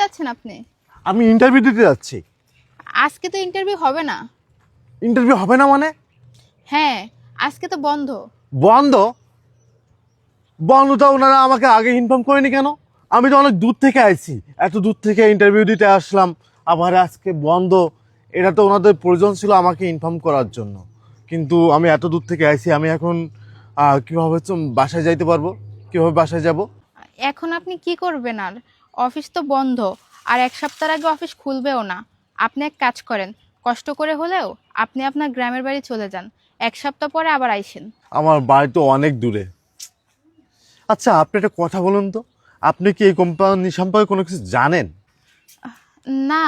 যাচ্ছেন আপনি? আমি ইন্টারভিউ দিতে যাচ্ছি। আজকে তো ইন্টারভিউ হবে না। ইন্টারভিউ হবে না মানে? হ্যাঁ, আজকে তো বন্ধ। বন্ধ? বন্ধটা ওনারা আমাকে আগে ইনফর্ম করেনি কেন? আমি তো অনেক দূর থেকে আইছি, এত দূর থেকে ইন্টারভিউ দিতে আসলাম, আবার আজকে বন্ধ। এটা তো ওনাদের প্রয়োজন ছিল আমাকে ইনফর্ম করার জন্য, কিন্তু আমি এত দূর থেকে আইছি, আমি এখন কীভাবে বাসায় যাইতে পারবো? কীভাবে বাসায় যাব? এখন আপনি কি করবেন আর? অফিস তো বন্ধ, আর এক সপ্তাহ আগে অফিস খুলবেও না। আপনি এক কাজ করেন, কষ্ট করে হলেও আপনি আপনার গ্রামের বাড়ি চলে যান। এক সপ্তাহ পরে আবার আইসেন। আমার বাড়ি তো অনেক দূরে। আচ্ছা, আপনি একটা কথা বলুন তো, আপনি কি এই কোম্পানি সম্পর্কে কোনো কিছু জানেন? না,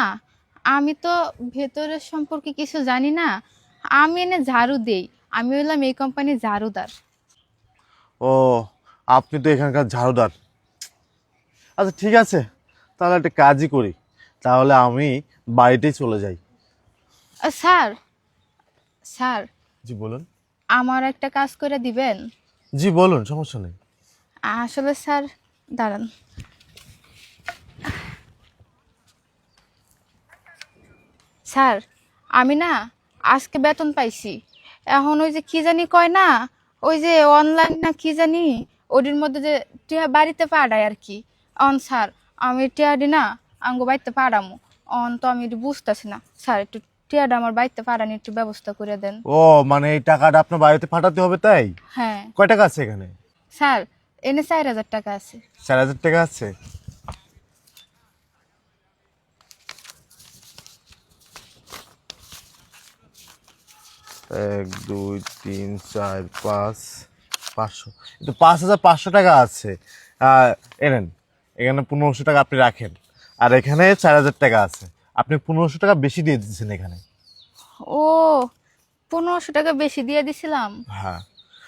আমি তো ভেতরের সম্পর্কে কিছু জানি না। আমি এনে ঝাড়ু দেই, আমি হলাম এই কোম্পানির ঝাড়ুদার। ও, আপনি তো এখানকার ঝাড়ুদার। আচ্ছা ঠিক আছে, তাহলে একটা কাজই করি, তাহলে আমি বাড়িতেই চলে যাই। স্যার, স্যার, জি বলুন। আমার একটা কাজ করে দিবেন? জি বলুন, সমস্যা নেই। আসলে স্যার, দাঁড়ান। স্যার, আমি না আজকে বেতন পাইছি। এখন ওই যে কি জানি কয় না, ওই যে অনলাইন না কি জানি, ওটির মধ্যে যে টিয়া বাড়িতে পাঠায় আর কি। অন স্যার, আমি টিয়াডি না আঙ্গো বাড়িতে পাঠামো। অন তো আমি একটু বুঝতেছি না স্যার, একটু টিয়াডা আমার বাড়িতে পাঠানি একটু ব্যবস্থা করে দেন। ও, মানে এই টাকাটা আপনার বাড়িতে পাঠাতে হবে তাই? হ্যাঁ কয় টাকা আছে এখানে? স্যার, এনে 4,000 টাকা আছে। 4,000 টাকা আছে? এক দুই তিন চার পাঁচ, 500। কিন্তু 5,500 টাকা আছে। এনেন, এখানে 1,500 টাকা আপনি রাখেন, আর এখানে 4,000 টাকা আছে। আপনি 1,500 টাকা বেশি দিয়ে দিচ্ছেন এখানে। ও, 1500 টাকা বেশি দিয়ে দিছিলাম। হ্যাঁ।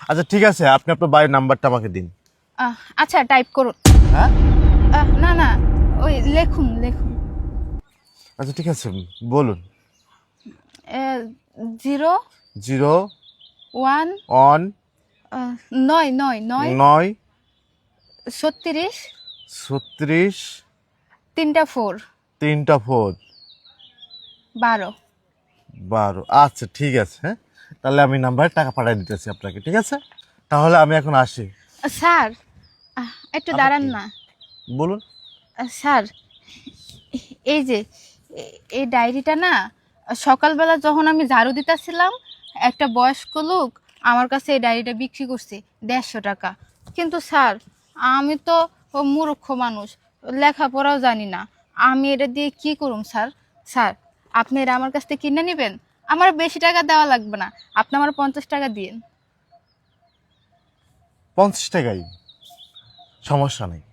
আচ্ছা ঠিক আছে, আপনি আপনার বাড়ির নাম্বারটা আমাকে দিন। আচ্ছা টাইপ করুন। হ্যাঁ, না না, ওই লেখুন লেখুন। আচ্ছা ঠিক আছে, বলুন। 0 জিরো 1 ওয়ান 9 9 9 9 36 36 3টা 4 3টা 4 12। 12। আচ্ছা ঠিক আছে, হ্যাঁ, তাহলে আমি নাম্বারে টাকা পাঠিয়ে দিতেছি আপনাকে, ঠিক আছে? তাহলে আমি এখন আসি। স্যার, একটু আবার দাঁড়ান কি? না। বলুন। স্যার, এই যে এই ডায়েরিটা না, সকালবেলা যখন আমি ঝাড়ু দিতেছিলাম, একটা বয়স্ক লোক আমার কাছে এই ডায়েরিটা বিক্রি করছে 150 টাকা। কিন্তু স্যার, আমি তো মূর্খ মানুষ, লেখাপড়াও জানি না, আমি এটা দিয়ে কি করুম স্যার? স্যার, আপনি এটা আমার কাছ থেকে কিনে নেবেন, আমার বেশি টাকা দেওয়া লাগবে না, আপনি আমার 50 টাকা দিন। 50 টাকাই? সমস্যা নেই,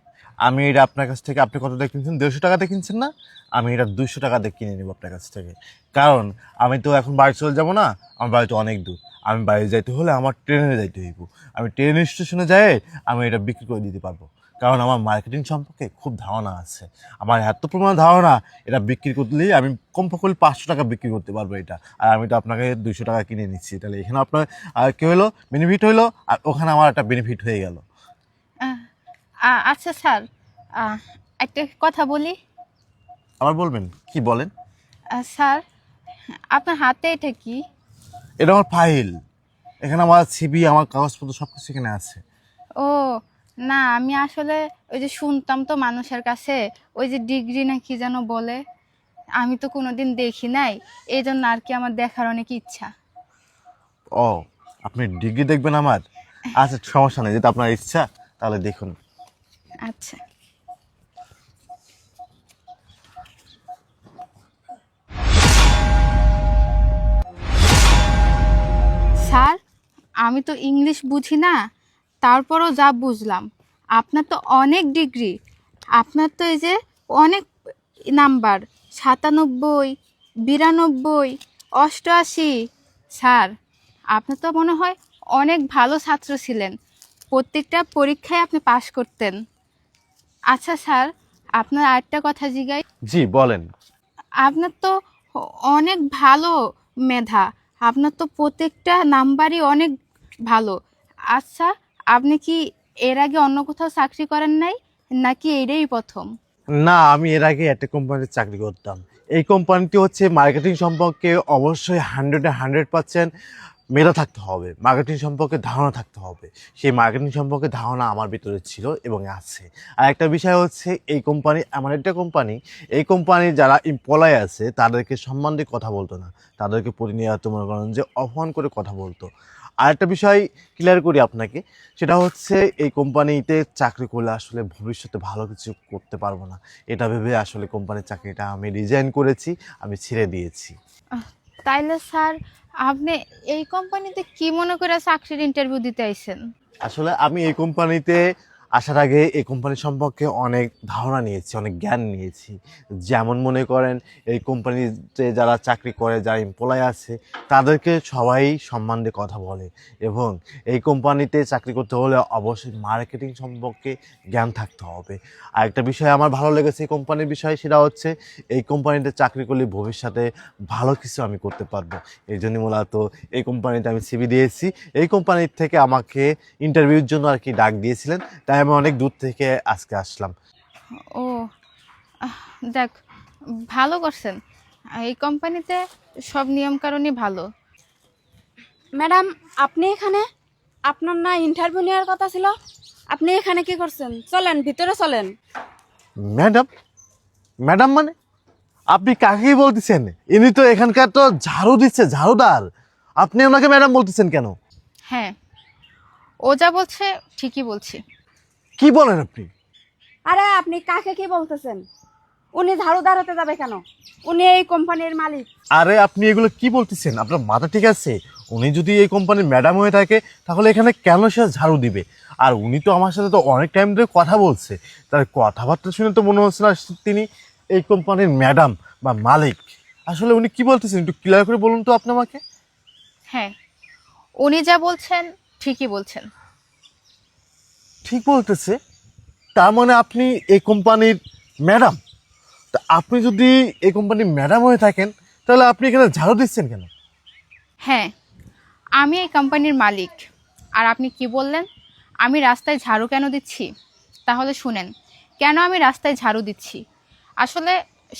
আমি এটা আপনার কাছ থেকে, আপনি কত দিয়ে কিনছেন? 150 টাকাতে কিনছেন না? আমি এটা 200 টাকা দিয়ে কিনে নেবো আপনার কাছ থেকে। কারণ আমি তো এখন বাড়ি চলে যাব না, আমার বাড়ি তো অনেক দূর। আমি বাড়ি যাইতে হলে আমার ট্রেনে যাইতে হইব। আমি ট্রেন স্টেশনে যাই আমি এটা বিক্রি করে দিতে পারবো, কারণ আমার মার্কেটিং সম্পর্কে খুব ধারণা আছে। আমার এত পরিমাণ ধারণা, এটা বিক্রি করলেই আমি কমপক্ষে 500 টাকা বিক্রি করতে পারবো এটা। আর আমি তো আপনাকে 200 টাকা কিনে নিচ্ছি, তাহলে এখানে আপনার কী হলো, বেনিফিট হইলো, আর ওখানে আমার একটা বেনিফিট হয়ে গেল। আহ, আচ্ছা স্যার, একটা কথা বলি। আবার বলবেন? কি বলেন? স্যার, আপনার হাতে এটা কি? এটা আমার ফাইল, এখানে আমার সিবি, আমার কাগজপত্র সব কিছু এখানে আছে। ও না, আমি আসলে ওই যে শুনতাম তো মানুষের কাছে, ওই যে ডিগ্রি না কি যেন বলে, আমি তো কোনোদিন দেখি নাই, এই জন্য আর কি আমার দেখার অনেক ইচ্ছা। ও, আপনি ডিগ্রি দেখবেন আমার? আচ্ছা সমস্যা নেই, যেটা আপনার ইচ্ছা, তাহলে দেখুন। আচ্ছা স্যার, আমি তো ইংলিশ বুঝি না, তারপরও যা বুঝলাম, আপনার তো অনেক ডিগ্রি, আপনার তো এই যে অনেক নাম্বার, 97, 92, 88। স্যার, আপনি তো মনে হয় অনেক ভালো ছাত্র ছিলেন, প্রত্যেকটা পরীক্ষায় আপনি পাশ করতেন। আচ্ছা স্যার, আপনার আরেকটা কথা জিগাই। জি বলেন। আপনার তো অনেক ভালো মেধা, আপনার তো প্রত্যেকটা নাম্বারই অনেক ভালো। আচ্ছা, আপনি কি এর আগে অন্য কোথাও চাকরি করেন নাই, নাকি এটাই প্রথম? না, আমি এর আগে একটা কোম্পানিতে চাকরি করতাম। এই কোম্পানিটি হচ্ছে মার্কেটিং সম্পর্কে অবশ্যই 100% মেধা থাকতে হবে, মার্কেটিং সম্পর্কে ধারণা থাকতে হবে। সেই মার্কেটিং সম্পর্কে ধারণা আমার ভিতরে ছিল এবং আছে। আর একটা বিষয় হচ্ছে এই কোম্পানি এমন একটা কোম্পানি, এই কোম্পানির যারা এমপ্লয় আছে তাদেরকে সম্মান দিয়ে কথা বলতো না, তাদেরকে প্রতিনিয়ত মনে করেন যে অপমান করে কথা বলতো। আরেকটা বিষয় ক্লিয়ার করি আপনাকে, সেটা হচ্ছে এই কোম্পানিতে চাকরি করলে আসলে ভবিষ্যতে ভালো কিছু করতে পারবো না। এটা ভেবে আসলে কোম্পানির চাকরিটা আমি রিজাইন করেছি, আমি ছেড়ে দিয়েছি। তাইলে স্যার আপনি এই কোম্পানিতে কি মনে করে চাকরির ইন্টারভিউ দিতে আইছেন? আসলে আমি এই কোম্পানিতে আসার আগে এই কোম্পানি সম্পর্কে অনেক ধারণা নিয়েছি, অনেক জ্ঞান নিয়েছি। যেমন মনে করেন, এই কোম্পানিতে যারা চাকরি করে, যারা এমপ্লয় আছে, তাদেরকে সবাই সম্মান দিয়ে কথা বলে। এবং এই কোম্পানিতে চাকরি করতে হলে অবশ্যই মার্কেটিং সম্পর্কে জ্ঞান থাকতে হবে। আর একটা বিষয় আমার ভালো লেগেছে এই কোম্পানির বিষয়, সেটা হচ্ছে এই কোম্পানিতে চাকরি করলে ভবিষ্যতে ভালো কিছু আমি করতে পারবো। এই জন্য মূলত এই কোম্পানিতে আমি সিভি দিয়েছি। এই কোম্পানির থেকে আমাকে ইন্টারভিউর জন্য আর কি ডাক দিয়েছিলেন, তাই আমি অনেক দূর থেকে আজকে আসলাম। ও দেখ, ভালো করছেন। এই কোম্পানিতে সব নিয়মকানুনই ভালো। ম্যাডাম, আপনি এখানে? আপনার না ইন্টারভিউ নেওয়ার কথা ছিল? আপনি এখানে কি করছেন? চলেন ভিতরে চলেন। ম্যাডাম? ম্যাডাম মানে আপনি কাকে বলতেছেন? ইনি তো এখানকার তো ঝাড়ু দিচ্ছে, ঝাড়ুদার। আপনি ওনাকে ম্যাডাম বলতেছেন কেন? হ্যাঁ, ও যা বলছে ঠিকই বলছি। কি বলেন আপনি? আরে আপনি কাকে কি বলতেছেন? উনি ঝাড়ুদার হতে যাবে কেন? উনি এই কোম্পানির মালিক। আরে আপনি এগুলো কি বলতেছেন? আপনার মাথা ঠিক আছে? উনি যদি এই কোম্পানির ম্যাডাম হয়ে থাকে তাহলে এখানে কেন সে ঝাড়ু দিবে? আর উনি তো আমার সাথে তো অনেক টাইম ধরে কথা বলছে, তার কথাবার্তা শুনে তো মনে হচ্ছে না তিনি এই কোম্পানির ম্যাডাম বা মালিক। আসলে উনি কি বলতেছেন একটু ক্লিয়ার করে বলুন তো আপনি আমাকে। হ্যাঁ, উনি যা বলছেন ঠিকই বলছেন। ঠিক বলতেছে? তার মানে আপনি এই কোম্পানির ম্যাডাম? তা আপনি যদি এই কোম্পানির ম্যাডাম হয়ে থাকেন তাহলে আপনি এখানে ঝাড়ু দিচ্ছেন কেন? হ্যাঁ, আমি এই কোম্পানির মালিক। আর আপনি কি বললেন আমি রাস্তায় ঝাড়ু কেন দিচ্ছি? তাহলে শুনেন, কেন আমি রাস্তায় ঝাড়ু দিচ্ছি। আসলে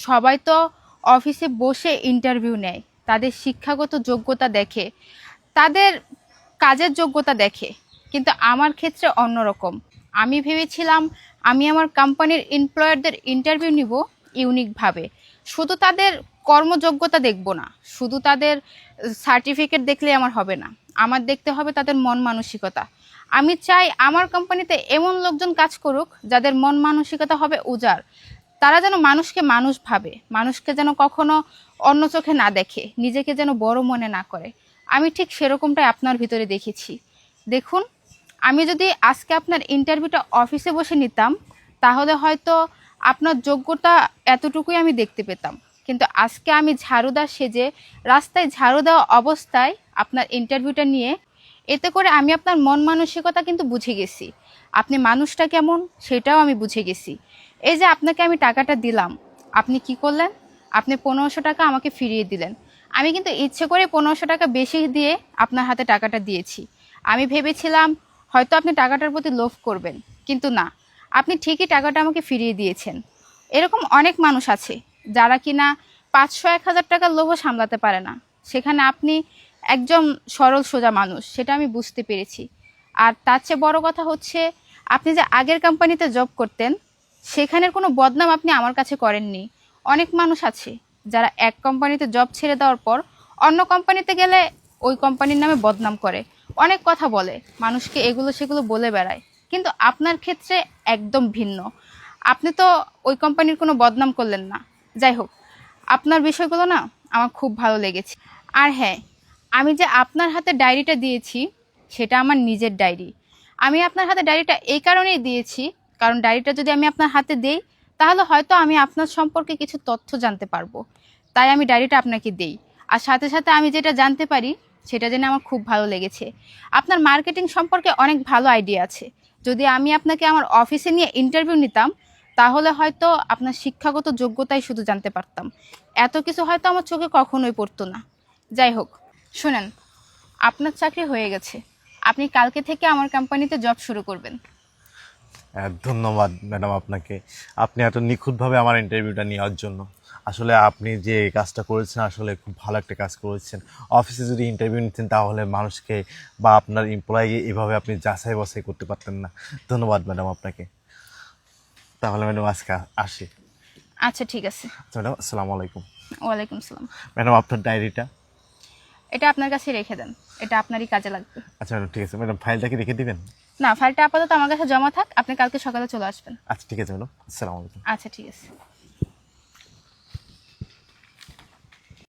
সবাই তো অফিসে বসে ইন্টারভিউ নেয়, তাদের শিক্ষাগত যোগ্যতা দেখে, তাদের কাজের যোগ্যতা দেখে। কিন্তু আমার ক্ষেত্রে অন্যরকম। আমি ভেবেছিলাম আমি আমার কোম্পানির এমপ্লয়ারদের ইন্টারভিউ নিব ইউনিকভাবে। শুধু তাদের কর্মযোগ্যতা দেখব না, শুধু তাদের সার্টিফিকেট দেখলে আমার হবে না, আমার দেখতে হবে তাদের মন মানসিকতা। আমি চাই আমার কোম্পানিতে এমন লোকজন কাজ করুক যাদের মন মানসিকতা হবে উজাড়। তারা যেন মানুষকে মানুষ ভাবে, মানুষকে যেন কখনো অন্য চোখে না দেখে, নিজেকে যেন বড় মনে না করে। আমি ঠিক সেরকমটাই আপনার ভিতরে দেখেছি। দেখুন, আমি যদি আজকে আপনার ইন্টারভিউটা অফিসে বসে নিতাম তাহলে হয়তো আপনার যোগ্যতা এতটুকুই আমি দেখতে পেতাম। কিন্তু আজকে আমি ঝাড়ুদার সেজে রাস্তায় ঝাড়ু দেওয়া অবস্থায় আপনার ইন্টারভিউটা নিয়ে, এতে করে আমি আপনার মন মানসিকতা কিন্তু বুঝে গেছি, আপনি মানুষটা কেমন সেটাও আমি বুঝে গেছি। এই যে আপনাকে আমি টাকাটা দিলাম, আপনি কি করলেন? আপনি 1500 টাকা আমাকে ফিরিয়ে দিলেন। আমি কিন্তু ইচ্ছে করে 1500 টাকা বেশি দিয়ে আপনার হাতে টাকাটা দিয়েছি। আমি ভেবেছিলাম হয়তো আপনি টাকাটার প্রতি লোভ করবেন, কিন্তু না, আপনি ঠিকই টাকাটা আমাকে ফিরিয়ে দিয়েছেন। এরকম অনেক মানুষ আছে যারা কিনা 500-1000 টাকার লোভও সামলাতে পারে না, সেখানে আপনি একজন সরল সোজা মানুষ, সেটা আমি বুঝতে পেরেছি। আর তার চেয়ে বড় কথা হচ্ছে, আপনি যে আগের কোম্পানিতে জব করতেন সেখানের কোনো বদনাম আপনি আমার কাছে করেননি। অনেক মানুষ আছে যারা এক কোম্পানিতে জব ছেড়ে দেওয়ার পর অন্য কোম্পানিতে গেলে ওই কোম্পানির নামে বদনাম করে, অনেক কথা বলে, মানুষকে এগুলো সেগুলো বলে বেড়ায়। কিন্তু আপনার ক্ষেত্রে একদম ভিন্ন। আপনি তো ওই কোম্পানির কোনো বদনাম করলেন না। যাই হোক, আপনার বিষয়গুলো না আমার খুব ভালো লেগেছে। আর হ্যাঁ, আমি যে আপনার হাতে ডায়েরিটা দিয়েছি সেটা আমার নিজের ডায়েরি। আমি আপনার হাতে ডায়েরিটা এই কারণেই দিয়েছি, কারণ ডায়েরিটা যদি আমি আপনার হাতে দেই তাহলে হয়তো আমি আপনার সম্পর্কে কিছু তথ্য জানতে পারবো। তাই আমি ডায়েরিটা আপনাকে দেই। আর সাথে সাথে আমি যেটা জানতে পারি সেটা জেনে আমার খুব ভালো লেগেছে। আপনার মার্কেটিং সম্পর্কে অনেক ভালো আইডিয়া আছে। যদি আমি আপনাকে আমার অফিসে নিয়ে ইন্টারভিউ নিতাম তাহলে হয়তো আপনার শিক্ষাগত যোগ্যতাই শুধু জানতে পারতাম, এত কিছু হয়তো আমার চোখে কখনোই পড়তো না। যাই হোক, শুনেন, আপনার চাকরি হয়ে গেছে, আপনি কালকে থেকে আমার কোম্পানিতে জব শুরু করবেন। ধন্যবাদ ম্যাডাম আপনাকে, আপনি এত নিখুঁতভাবে আমার ইন্টারভিউটা নেওয়ার জন্য। আসলে আপনি যে কাজটা করেছেন আসলে খুব ভালো একটা কাজ করেছেন। অফিসে যদি ইন্টারভিউ নিতেন তাহলে মানুষকে বা আপনার এমপ্লয়ি এভাবে আপনি যাচাই বাছাই করতে পারতেন না। ধন্যবাদ ম্যাডাম আপনাকে। তাহলে ম্যাডাম আজকে আসি। আচ্ছা ঠিক আছে। আচ্ছা ম্যাডাম, আসসালামু আলাইকুম। ওয়ালাইকুম সালাম। ম্যাডাম আপনার ডায়েরিটা। এটা আপনার কাছে রেখে দেন, এটা আপনারই কাজে লাগবে। আচ্ছা ম্যাডাম ঠিক আছে, ম্যাডাম ফাইলটা কি রেখে দিবেন? না, ফাইলটা আপাতত আমার কাছে জমা থাক, আপনি কালকে সকালে চলে আসবেন। আচ্ছা ঠিক আছে ম্যাডাম, আসসালামু আলাইকুম। আচ্ছা ঠিক আছে।